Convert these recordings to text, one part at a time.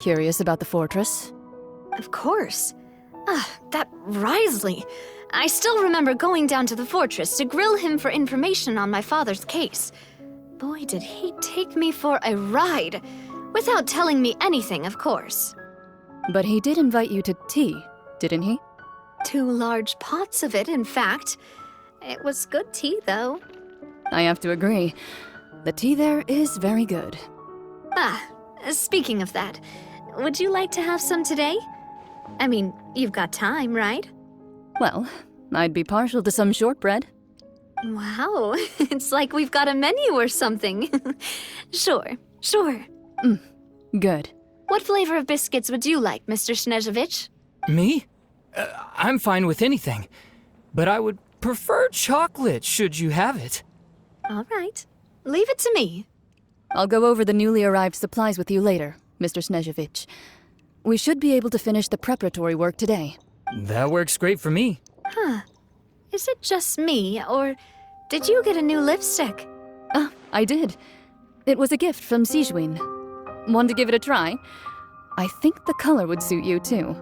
Curious about the fortress? Of course. That Wriothesley. I still remember going down to the fortress to grill him for information on my father's case. Boy, did he take me for a ride. Without telling me anything, of course. But he did invite you to tea, didn't he? 2 large pots of it, in fact. It was good tea, though. I have to agree. The tea there is very good. Speaking of that, would you like to have some today? I mean, you've got time, right? Well, I'd be partial to some shortbread. Wow, it's like we've got a menu or something. Sure. Good. What flavor of biscuits would you like, Mr. Snezhevich? Me? I'm fine with anything. But I would prefer chocolate, should you have it. All right. Leave it to me. I'll go over the newly arrived supplies with you later, Mr. Snezhevich. We should be able to finish the preparatory work today. That works great for me. Is it just me, or did you get a new lipstick? I did. It was a gift from Sigewin. Want to give it a try? I think the color would suit you, too.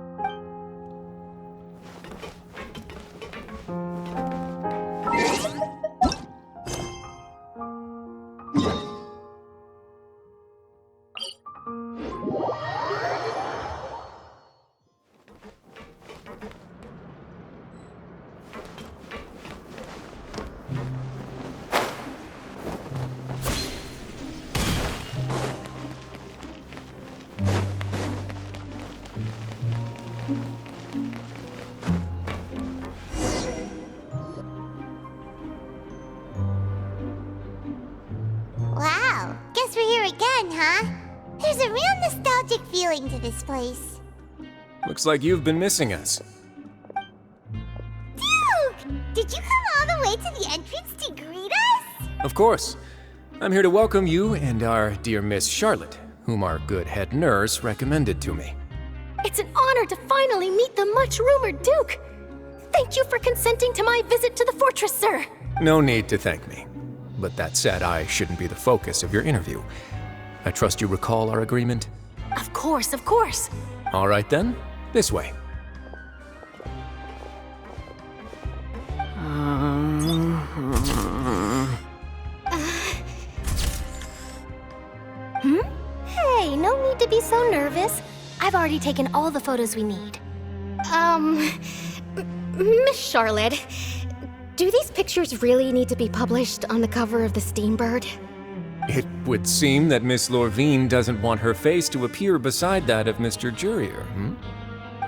Wow, guess we're here again, huh? There's a real nostalgic feeling to this place. Looks like you've been missing us. Duke! Did you come all the way to the entrance to greet us? Of course. I'm here to welcome you and our dear Miss Charlotte, whom our good head nurse recommended to me. It's an honor to finally meet the much-rumored Duke. Thank you for consenting to my visit to the fortress, sir. No need to thank me. But that said, I shouldn't be the focus of your interview. I trust you recall our agreement? Of course, of course. All right then, this way. Hey, no need to be so nervous. I've already taken all the photos we need. Miss Charlotte, do these pictures really need to be published on the cover of the Steambird? It would seem that Miss Lorvine doesn't want her face to appear beside that of Mr. Jurier,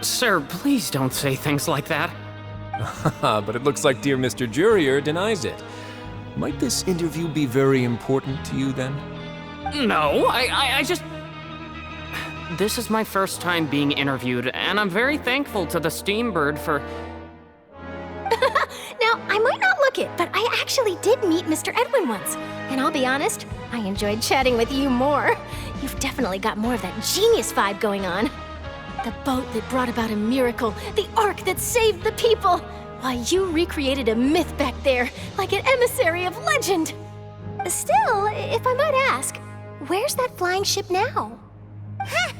Sir, please don't say things like that. But it looks like dear Mr. Jurier denies it. Might this interview be very important to you then? No, I just... This is my first time being interviewed, and I'm very thankful to the Steambird for... Now, I might not look it, but I actually did meet Mr. Edwin once. And I'll be honest, I enjoyed chatting with you more. You've definitely got more of that genius vibe going on. The boat that brought about a miracle, the ark that saved the people. Why, you recreated a myth back there, like an emissary of legend. Still, if I might ask, where's that flying ship now? Huh!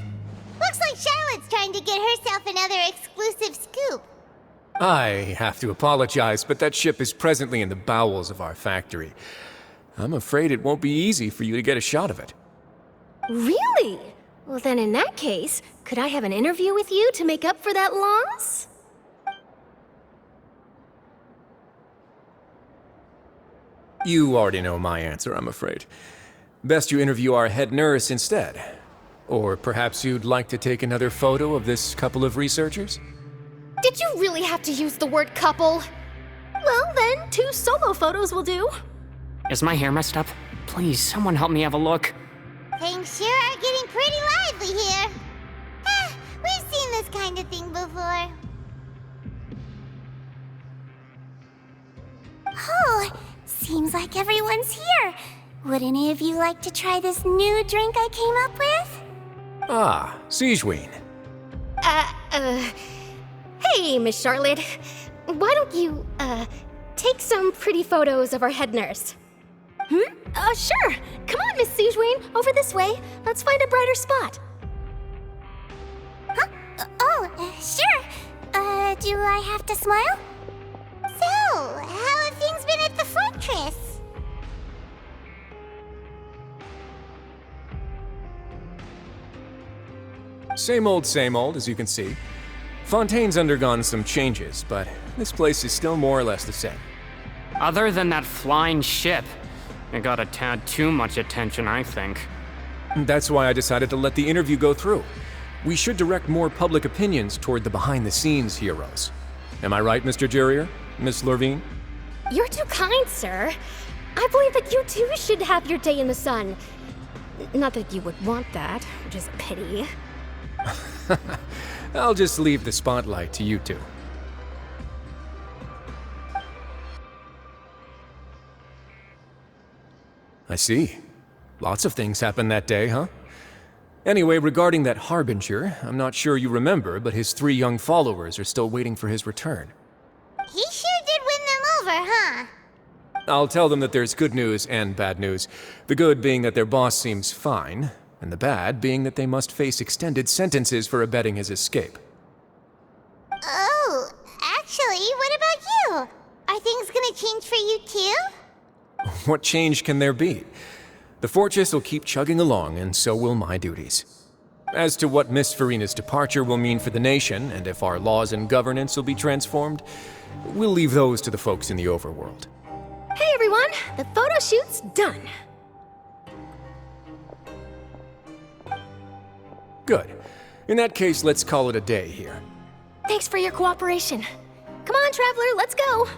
Looks like Charlotte's trying to get herself another exclusive scoop. I have to apologize, but that ship is presently in the bowels of our factory. I'm afraid it won't be easy for you to get a shot of it. Really? Well, then in that case, could I have an interview with you to make up for that loss? You already know my answer, I'm afraid. Best you interview our head nurse instead. Or perhaps you'd like to take another photo of this couple of researchers? Did you really have to use the word couple? Well, then, 2 solo photos will do. Is my hair messed up? Please, someone help me have a look. Things sure are getting pretty lively here. We've seen this kind of thing before. Oh, seems like everyone's here. Would any of you like to try this new drink I came up with? Ah, Sigewin. Hey, Miss Charlotte. Why don't you, take some pretty photos of our head nurse? Sure. Come on, Miss Sigewin, over this way. Let's find a brighter spot. do I have to smile? So, how have things been at the fortress? Same old, as you can see. Fontaine's undergone some changes, but this place is still more or less the same. Other than that flying ship, it got a tad too much attention, I think. That's why I decided to let the interview go through. We should direct more public opinions toward the behind-the-scenes heroes. Am I right, Mr. Jurrier? Miss Lurvine? You're too kind, sir. I believe that you too should have your day in the sun. Not that you would want that, which is a pity. I'll just leave the spotlight to you two. I see. Lots of things happened that day, huh? Anyway, regarding that Harbinger, I'm not sure you remember, but his 3 young followers are still waiting for his return. He sure did win them over, huh? I'll tell them that there's good news and bad news. The good being that their boss seems fine, and the bad being that they must face extended sentences for abetting his escape. Oh, actually, what about you? Are things gonna change for you too? What change can there be? The fortress will keep chugging along, and so will my duties. As to what Miss Furina's departure will mean for the nation, and if our laws and governance will be transformed, we'll leave those to the folks in the overworld. Hey everyone, the photo shoot's done. Good. In that case, let's call it a day here. Thanks for your cooperation. Come on, Traveler, let's go.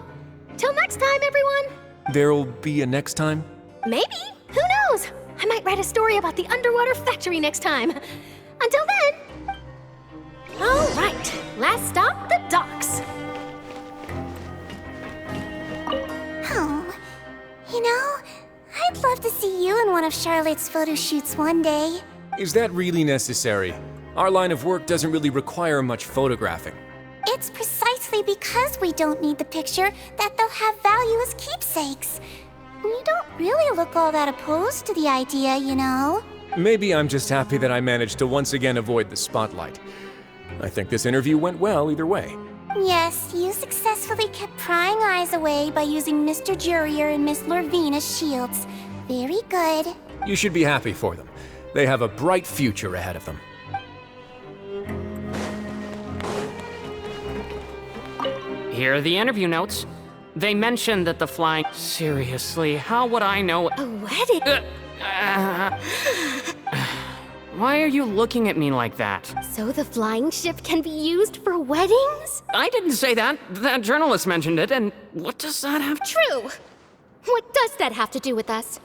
Till next time, everyone. There'll be a next time? Maybe. Who knows? I might write a story about the underwater factory next time. Until then. All right, last stop, the docks. Oh, you know, I'd love to see you in one of Charlotte's photo shoots one day. Is that really necessary? Our line of work doesn't really require much photographing. It's precisely because we don't need the picture that they'll have value as keepsakes. You don't really look all that opposed to the idea, you know. Maybe I'm just happy that I managed to once again avoid the spotlight. I think this interview went well either way. Yes, you successfully kept prying eyes away by using Mr. Jurrier and Miss Lurvine as shields. Very good. You should be happy for them. They have a bright future ahead of them. Here are the interview notes. They mentioned that the flying... Seriously, how would I know... A wedding? Why are you looking at me like that? So the flying ship can be used for weddings? I didn't say that. That journalist mentioned it, and what does that have... True. What does that have to do with us?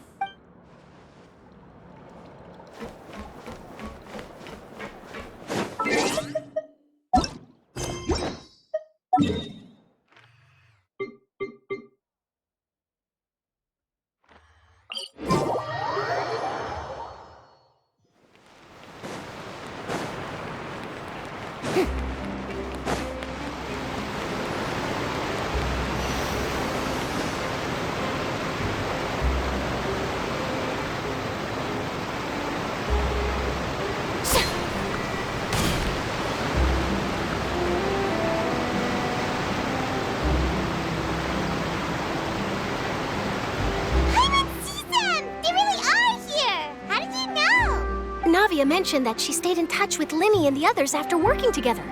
Navia mentioned that she stayed in touch with Linny and the others after working together.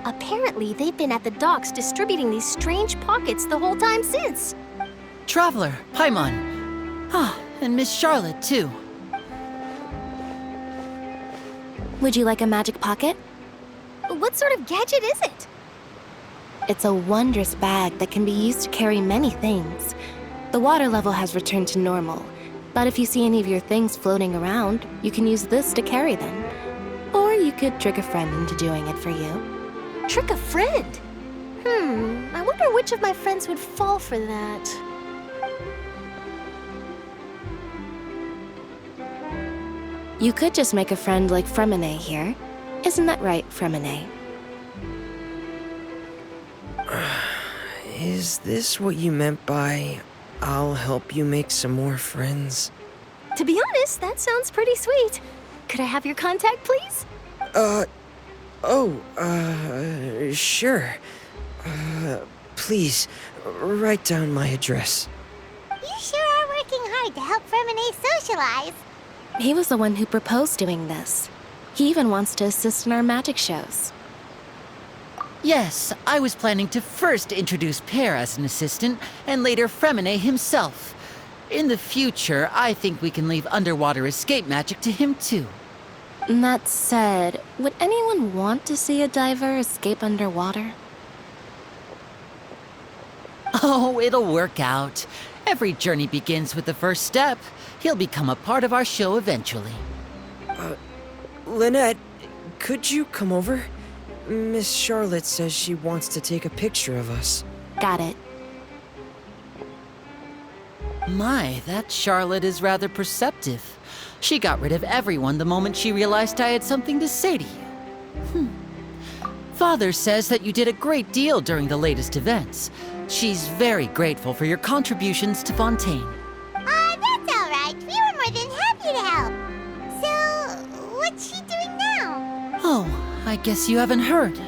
Apparently, they've been at the docks distributing these strange pockets the whole time since. Traveler, Paimon. Ah, and Miss Charlotte, too. Would you like a magic pocket? What sort of gadget is it? It's a wondrous bag that can be used to carry many things. The water level has returned to normal, but if you see any of your things floating around, you can use this to carry them. Or you could trick a friend into doing it for you. Trick a friend? I wonder which of my friends would fall for that. You could just make a friend like Fremine here. Isn't that right, Fremine? Is this what you meant by, I'll help you make some more friends? To be honest, that sounds pretty sweet. Could I have your contact, please? Sure. please, write down my address. You sure are working hard to help Fremine socialize. He was the one who proposed doing this. He even wants to assist in our magic shows. Yes, I was planning to first introduce Pear as an assistant, and later Fremine himself. In the future, I think we can leave underwater escape magic to him too. That said, would anyone want to see a diver escape underwater? Oh, it'll work out. Every journey begins with the first step. He'll become a part of our show eventually. Lynette, could you come over? Miss Charlotte says she wants to take a picture of us. Got it. My, that Charlotte is rather perceptive. She got rid of everyone the moment she realized I had something to say to you. Father says that you did a great deal during the latest events. She's very grateful for your contributions to Fontaine. That's all right. We were more than happy to help. So, what's she doing now? Oh, I guess you haven't heard.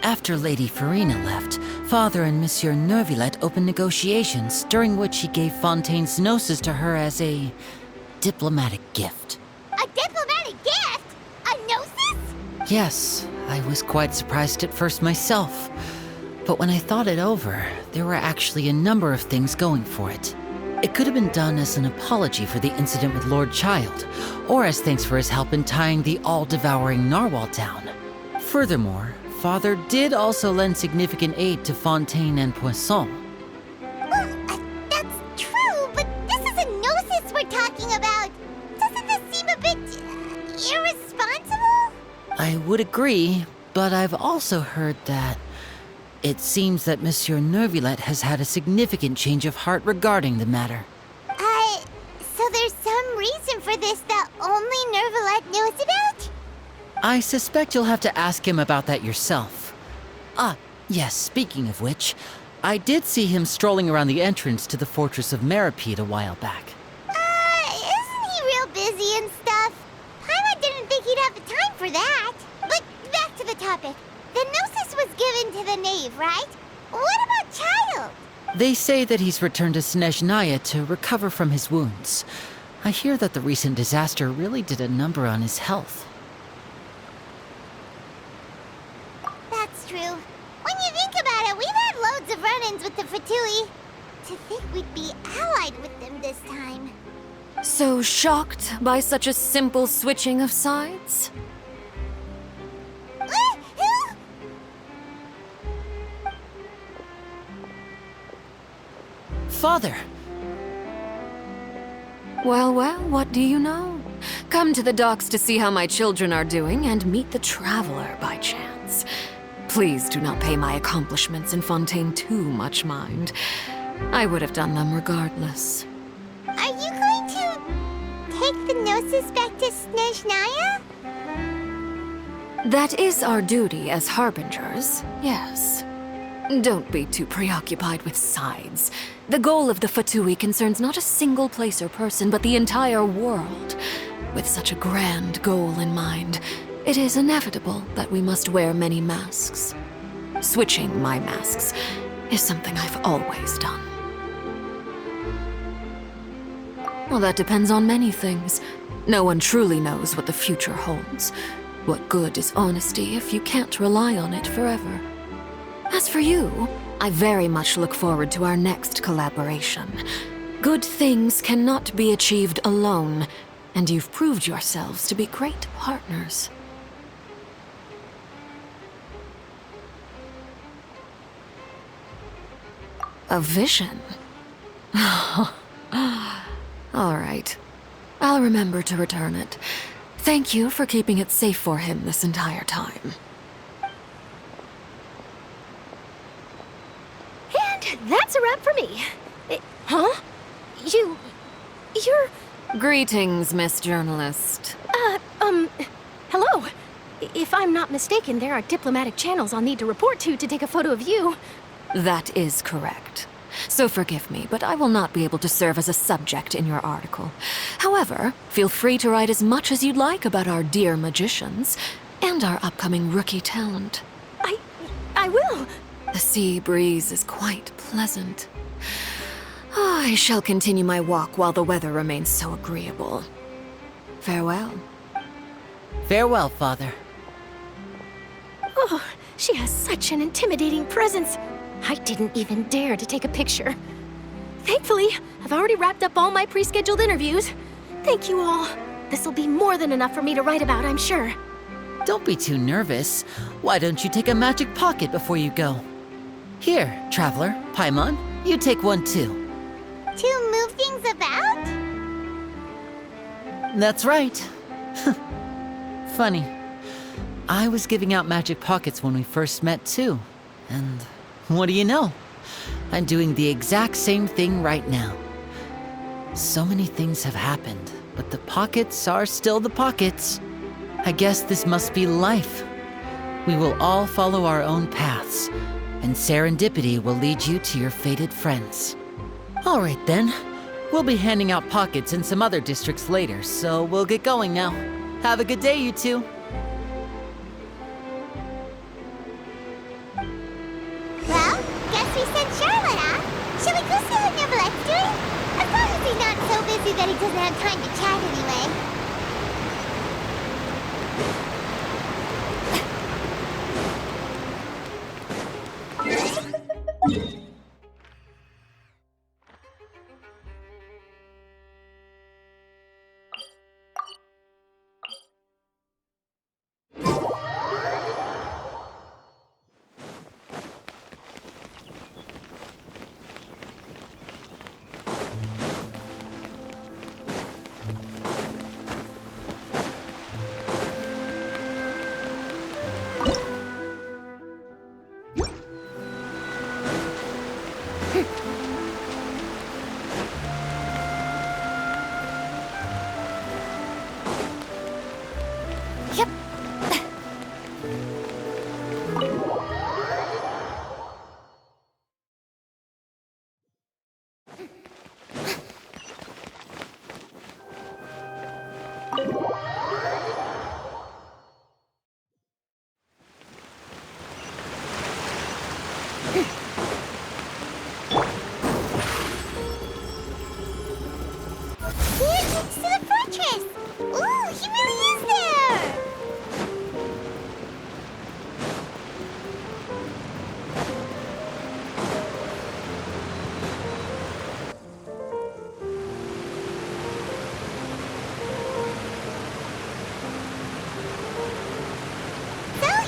After Lady Farina left, Father and Monsieur Neuvillette opened negotiations, during which he gave Fontaine's gnosis to her as a diplomatic gift. A diplomatic gift? A gnosis? Yes, I was quite surprised at first myself. But when I thought it over, there were actually a number of things going for it. It could have been done as an apology for the incident with Lord Child, or as thanks for his help in tying the all-devouring narwhal down. Furthermore, Father did also lend significant aid to Fontaine and Poisson. Well, that's true, but this is a gnosis we're talking about. Doesn't this seem a bit irresponsible? I would agree, but I've also heard that it seems that Monsieur Neuvillette has had a significant change of heart regarding the matter. So there's some reason for this that only Neuvillette knows about? I suspect you'll have to ask him about that yourself. Ah, yes, speaking of which, I did see him strolling around the entrance to the Fortress of Meripede a while back. Isn't he real busy and stuff? Paimon didn't think he'd have the time for that. But back to the topic. The gnosis was given to the knave, right? What about Child? They say that he's returned to Snezhnaya to recover from his wounds. I hear that the recent disaster really did a number on his health. That's true. When you think about it, we've had loads of run-ins with the Fatui. To think we'd be allied with them this time. So shocked by such a simple switching of sides? Father! Well, what do you know? Come to the docks to see how my children are doing and meet the Traveler by chance. Please do not pay my accomplishments in Fontaine too much mind. I would have done them regardless. Are you going to take the gnosis back to Snezhnaya? That is our duty as harbingers, yes. Don't be too preoccupied with sides. The goal of the Fatui concerns not a single place or person, but the entire world. With such a grand goal in mind, it is inevitable that we must wear many masks. Switching my masks is something I've always done. Well, that depends on many things. No one truly knows what the future holds. What good is honesty if you can't rely on it forever? As for you, I very much look forward to our next collaboration. Good things cannot be achieved alone, and you've proved yourselves to be great partners. A vision? All right. I'll remember to return it. Thank you for keeping it safe for him this entire time. That's a wrap for me. Huh? You're... Greetings, Miss Journalist. Hello. If I'm not mistaken, there are diplomatic channels I'll need to report to take a photo of you. That is correct. So forgive me, but I will not be able to serve as a subject in your article. However, feel free to write as much as you'd like about our dear magicians and our upcoming rookie talent. I will. The sea breeze is quite pleasant. I shall continue my walk while the weather remains so agreeable. Farewell. Farewell, Father. Oh, she has such an intimidating presence. I didn't even dare to take a picture. Thankfully, I've already wrapped up all my pre-scheduled interviews. Thank you all. This'll be more than enough for me to write about, I'm sure. Don't be too nervous. Why don't you take a magic pocket before you go? Here, Traveler, Paimon, you take one too. To move things about? That's right. Funny. I was giving out magic pockets when we first met too. And what do you know? I'm doing the exact same thing right now. So many things have happened, but the pockets are still the pockets. I guess this must be life. We will all follow our own paths, and serendipity will lead you to your fated friends. All right then. We'll be handing out pockets in some other districts later, so we'll get going now. Have a good day, you two. Well, guess we sent Charlotte, huh? Shall we go see how Neverlette's doing? As long as he's not so busy that he doesn't have time to chat anyway.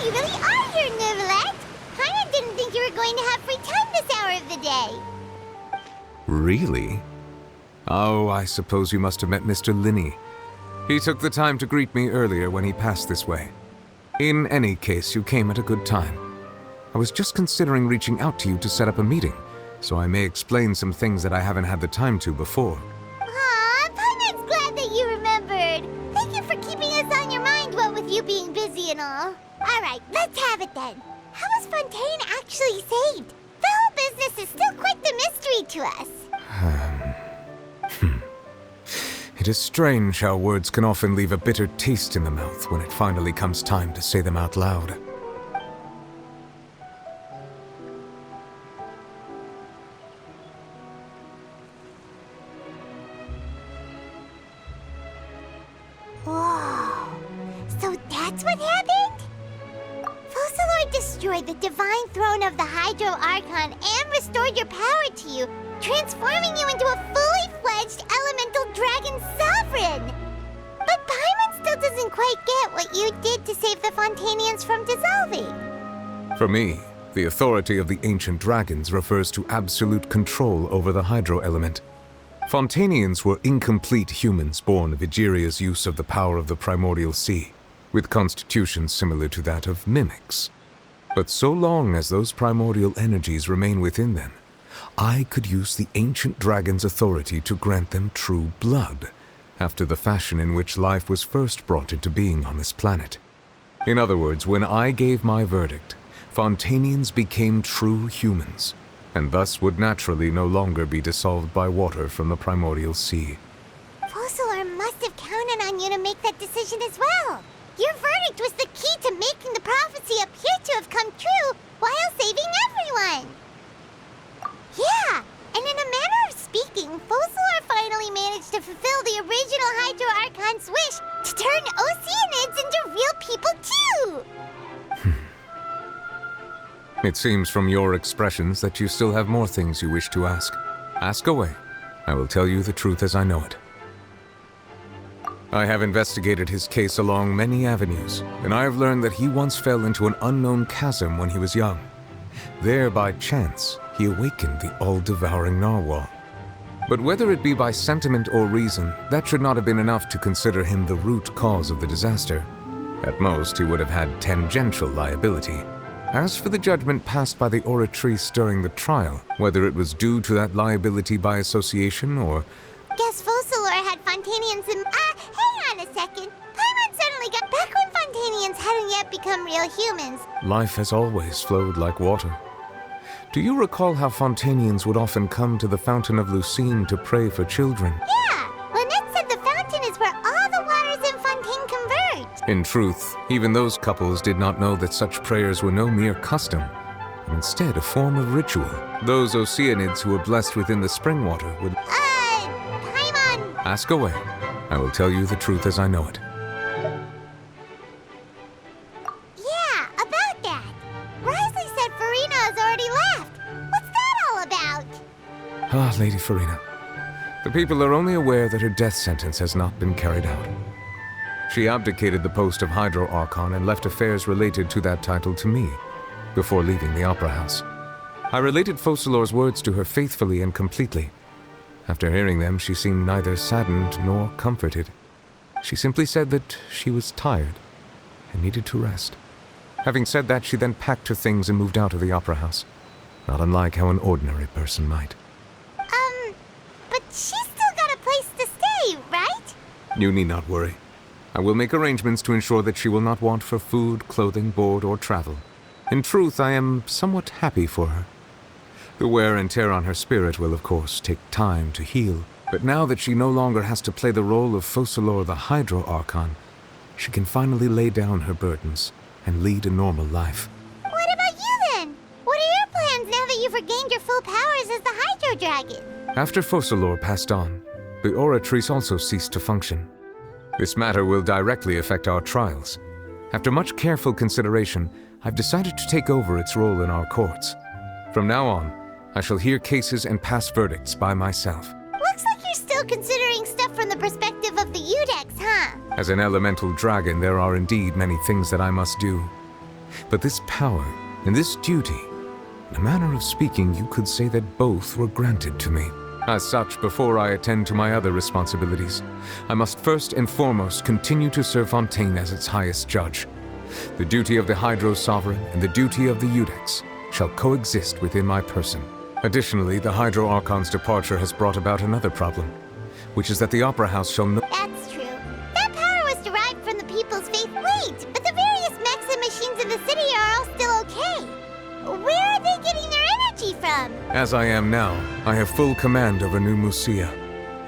You really are here, Neverlette! Paimon didn't think you were going to have free time this hour of the day. Really? Oh, I suppose you must have met Mr. Linney. He took the time to greet me earlier when he passed this way. In any case, you came at a good time. I was just considering reaching out to you to set up a meeting, so I may explain some things that I haven't had the time to before. Aw, Paimon's glad that you remembered. Thank you for keeping us on your mind, what with you being busy and all. Alright, let's have it then. How was Fontaine actually saved? The whole business is still quite the mystery to us. It is strange how words can often leave a bitter taste in the mouth when it finally comes time to say them out loud. Whoa. So that's what happened? Focalor destroyed the divine throne of the Hydro Archon and restored your power to you, transforming you into a fully fledged elemental dragon sovereign! But Paimon still doesn't quite get what you did to save the Fontainians from dissolving. For me, the authority of the ancient dragons refers to absolute control over the hydro element. Fontainians were incomplete humans born of Egeria's use of the power of the primordial sea, with constitutions similar to that of mimics. But so long as those primordial energies remain within them, I could use the ancient dragon's authority to grant them true blood, after the fashion in which life was first brought into being on this planet. In other words, when I gave my verdict, Fontainians became true humans, and thus would naturally no longer be dissolved by water from the primordial sea. Focalor must have counted on you to make that decision as well. Your verdict was the key to making the prophecy appear to have come true while saving everyone. It seems from your expressions that you still have more things you wish to ask. Ask away. I will tell you the truth as I know it. I have investigated his case along many avenues, and I have learned that he once fell into an unknown chasm when he was young. There, by chance, he awakened the all-devouring narwhal. But whether it be by sentiment or reason, that should not have been enough to consider him the root cause of the disaster. At most, he would have had tangential liability. As for the judgment passed by the Oratrice during the trial, whether it was due to that liability by association or... Guess Focalor had Fontanians in... hang on a second. Paimon suddenly got back when Fontanians hadn't yet become real humans. Life has always flowed like water. Do you recall how Fontanians would often come to the Fountain of Lucine to pray for children? Yeah, Lynette said the fountain is where all the waters in Fontaine converge. In truth, even those couples did not know that such prayers were no mere custom, but instead a form of ritual. Those Oceanids who were blessed within the spring water would... Paimon! Ask away. I will tell you the truth as I know it. Yeah, about that. Risley said Farina has already left. What's that all about? Ah, Lady Farina. The people are only aware that her death sentence has not been carried out. She abdicated the post of Hydro Archon and left affairs related to that title to me, before leaving the Opera House. I related Focalor's words to her faithfully and completely. After hearing them, she seemed neither saddened nor comforted. She simply said that she was tired and needed to rest. Having said that, she then packed her things and moved out of the Opera House, not unlike how an ordinary person might. But she's still got a place to stay, right? You need not worry. I will make arrangements to ensure that she will not want for food, clothing, board, or travel. In truth, I am somewhat happy for her. The wear and tear on her spirit will, of course, take time to heal, but now that she no longer has to play the role of Focalor the Hydro Archon, she can finally lay down her burdens and lead a normal life. What about you then? What are your plans now that you've regained your full powers as the Hydro Dragon? After Focalor passed on, the Oratrice also ceased to function. This matter will directly affect our trials. After much careful consideration, I've decided to take over its role in our courts. From now on, I shall hear cases and pass verdicts by myself. Looks like you're still considering stuff from the perspective of the Udex, huh? As an elemental dragon, there are indeed many things that I must do. But this power and this duty, in a manner of speaking, you could say that both were granted to me. As such, before I attend to my other responsibilities, I must first and foremost continue to serve Fontaine as its highest judge. The duty of the Hydro Sovereign and the duty of the Udex shall coexist within my person. Additionally, the Hydro Archon's departure has brought about another problem, which is that the Opera House shall no— That's true. That power was derived from the people's faith. Wait, but the various Maxim machines in the city are all still okay. Where are they getting their energy from? As I am now, I have full command over New Musia,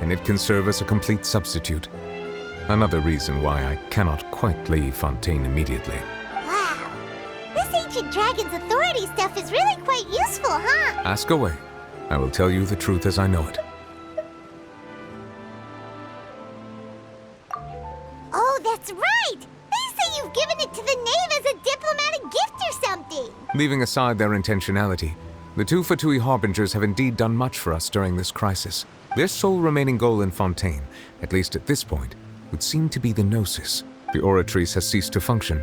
and it can serve as a complete substitute. Another reason why I cannot quite leave Fontaine immediately. Wow. This ancient dragon's authority stuff is really quite useful, huh? Ask away. I will tell you the truth as I know it. Oh, that's right! They say you've given it to the knave as a diplomatic gift or something! Leaving aside their intentionality, the two Fatui Harbingers have indeed done much for us during this crisis. Their sole remaining goal in Fontaine, at least at this point, would seem to be the Gnosis. The Oratrice has ceased to function.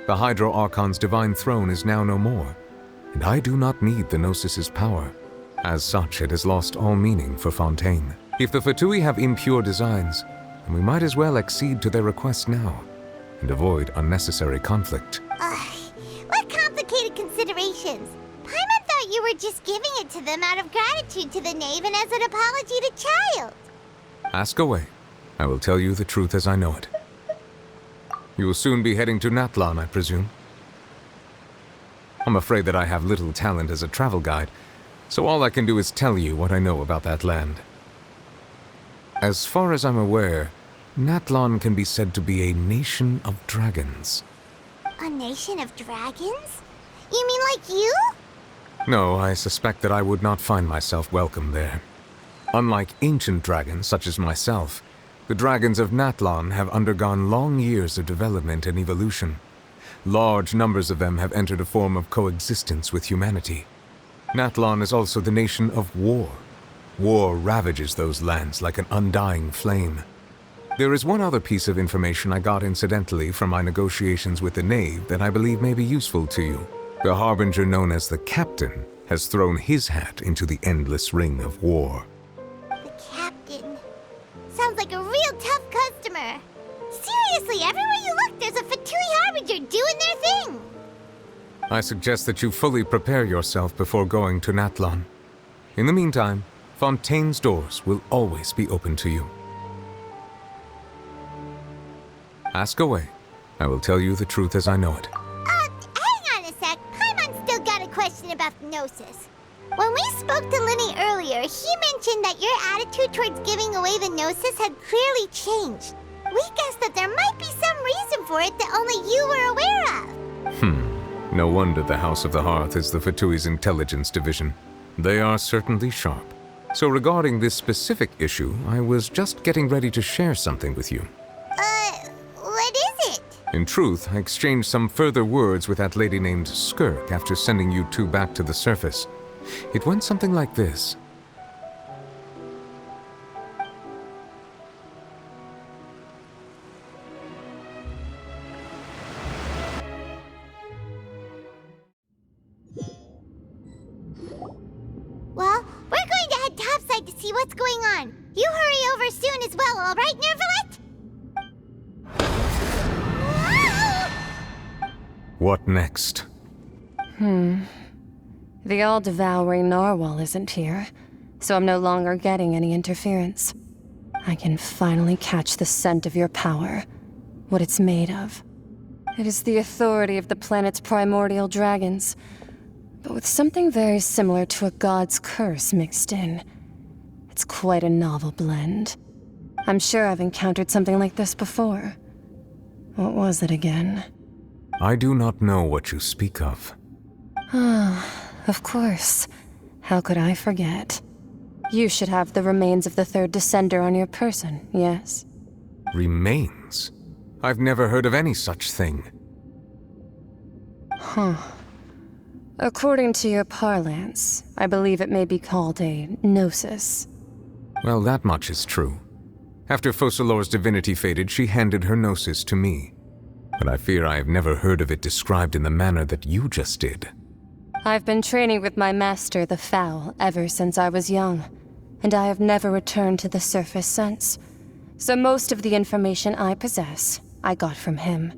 The Hydro Archon's divine throne is now no more, and I do not need the Gnosis's power. As such, it has lost all meaning for Fontaine. If the Fatui have impure designs, then we might as well accede to their request now, and avoid unnecessary conflict. What complicated considerations! Paimon thought you were just giving it to them out of gratitude to the knave and as an apology to Child. Ask away. I will tell you the truth as I know it. You will soon be heading to Natlan, I presume. I'm afraid that I have little talent as a travel guide, so all I can do is tell you what I know about that land. As far as I'm aware, Natlan can be said to be a nation of dragons. A nation of dragons? You mean like you? No, I suspect that I would not find myself welcome there. Unlike ancient dragons such as myself, the dragons of Natlan have undergone long years of development and evolution. Large numbers of them have entered a form of coexistence with humanity. Natlan is also the nation of war. War ravages those lands like an undying flame. There is one other piece of information I got incidentally from my negotiations with the Knave that I believe may be useful to you. The Harbinger known as the Captain has thrown his hat into the endless ring of war. The Captain. Sounds like a real tough customer. Seriously, everywhere you look, there's a Fatui Harbinger doing their thing. I suggest that you fully prepare yourself before going to Natlan. In the meantime, Fontaine's doors will always be open to you. Ask away. I will tell you the truth as I know it. Hang on a sec. Paimon still got a question about the Gnosis. When we spoke to Linny earlier, he mentioned that your attitude towards giving away the Gnosis had clearly changed. We guessed that there might be some reason for it that only you were aware of. No wonder the House of the Hearth is the Fatui's intelligence division. They are certainly sharp. So regarding this specific issue, I was just getting ready to share something with you. What is it? In truth, I exchanged some further words with that lady named Skirk after sending you two back to the surface. It went something like this. Well, we're going to head topside to see what's going on. You hurry over soon as well, all right, Nervalet? What next? The all-devouring narwhal isn't here, so I'm no longer getting any interference. I can finally catch the scent of your power, what it's made of. It is the authority of the planet's primordial dragons, but with something very similar to a god's curse mixed in. It's quite a novel blend. I'm sure I've encountered something like this before. What was it again? I do not know what you speak of. Of course. How could I forget? You should have the remains of the third Descender on your person, yes? Remains? I've never heard of any such thing. According to your parlance, I believe it may be called a gnosis. Well, that much is true. After Focalor's divinity faded, she handed her gnosis to me. But I fear I have never heard of it described in the manner that you just did. I've been training with my master, the Foul, ever since I was young, and I have never returned to the surface since. So most of the information I possess, I got from him.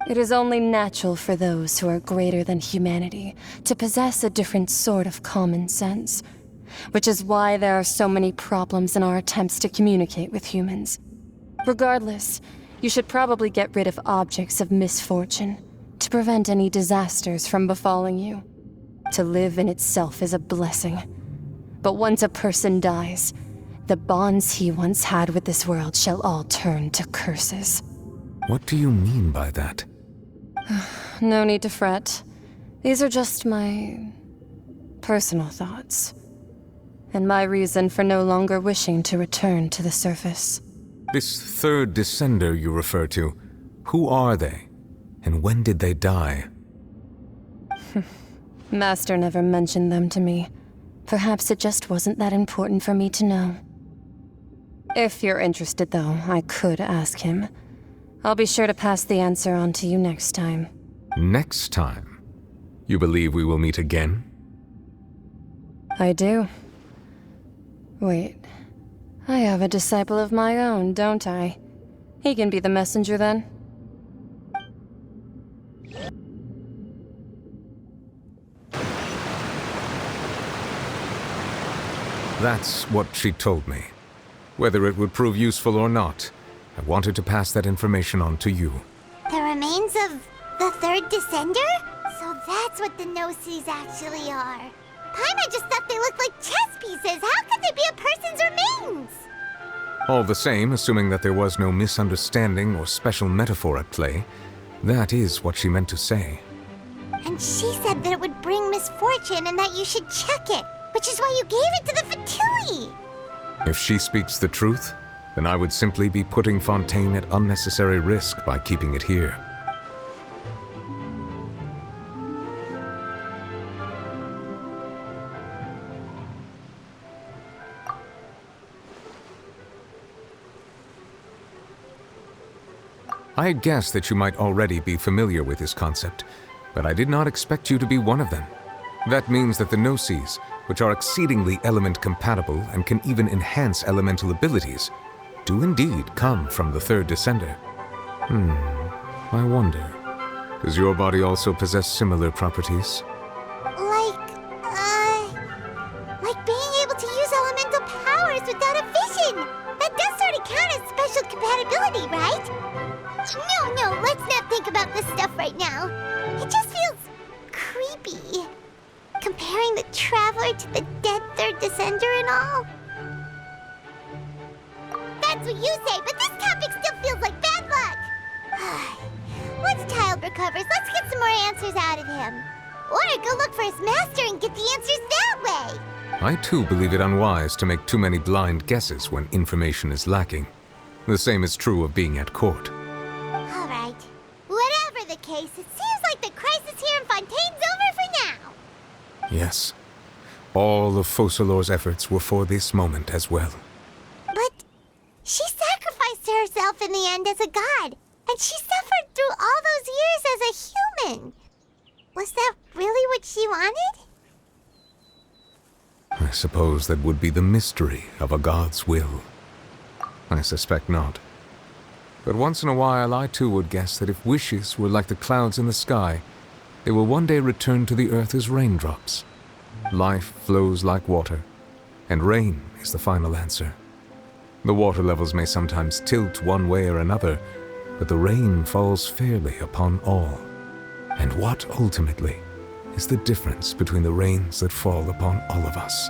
It is only natural for those who are greater than humanity to possess a different sort of common sense, which is why there are so many problems in our attempts to communicate with humans. Regardless, you should probably get rid of objects of misfortune to prevent any disasters from befalling you. To live in itself is a blessing. But once a person dies, the bonds he once had with this world shall all turn to curses. What do you mean by that? No need to fret. These are just my personal thoughts. And my reason for no longer wishing to return to the surface. This third Descender you refer to, who are they? And when did they die? Master never mentioned them to me. Perhaps it just wasn't that important for me to know. If you're interested, though, I could ask him. I'll be sure to pass the answer on to you next time. Next time? You believe we will meet again? I do. Wait. I have a disciple of my own, don't I? He can be the messenger then. That's what she told me. Whether it would prove useful or not, I wanted to pass that information on to you. The remains of the third Descender? So that's what the Gnosis actually are. Paimon just thought they looked like chess pieces. How could they be a person's remains? All the same, assuming that there was no misunderstanding or special metaphor at play, that is what she meant to say. And she said that it would bring misfortune and that you should check it, which is why you gave it to the Fatui. If she speaks the truth, then I would simply be putting Fontaine at unnecessary risk by keeping it here. I had guessed that you might already be familiar with this concept, but I did not expect you to be one of them. That means that the Gnosis, which are exceedingly element-compatible and can even enhance elemental abilities, do indeed come from the third Descender. I wonder, does your body also possess similar properties? Like being able to use elemental powers without a vision. That does sort of count as special compatibility, right? No, let's not think about this stuff right now. It just feels creepy. Comparing the Traveler to the dead third Descender and all. That's what you say, but this topic still feels like bad luck. Once Child recovers, let's get some more answers out of him. Or go look for his master and get the answers that way. I too believe it unwise to make too many blind guesses when information is lacking. The same is true of being at court. All right. Whatever the case, it seems like the crisis here in Fontaine's over for now. Yes. All of Focalors' efforts were for this moment as well. But she sacrificed herself in the end as a god, and she suffered through all those years as a human. Was that really what she wanted? I suppose that would be the mystery of a god's will. I suspect not. But once in a while I too would guess that if wishes were like the clouds in the sky, they will one day return to the earth as raindrops. Life flows like water, and rain is the final answer. The water levels may sometimes tilt one way or another, but the rain falls fairly upon all. And what ultimately is the difference between the rains that fall upon all of us?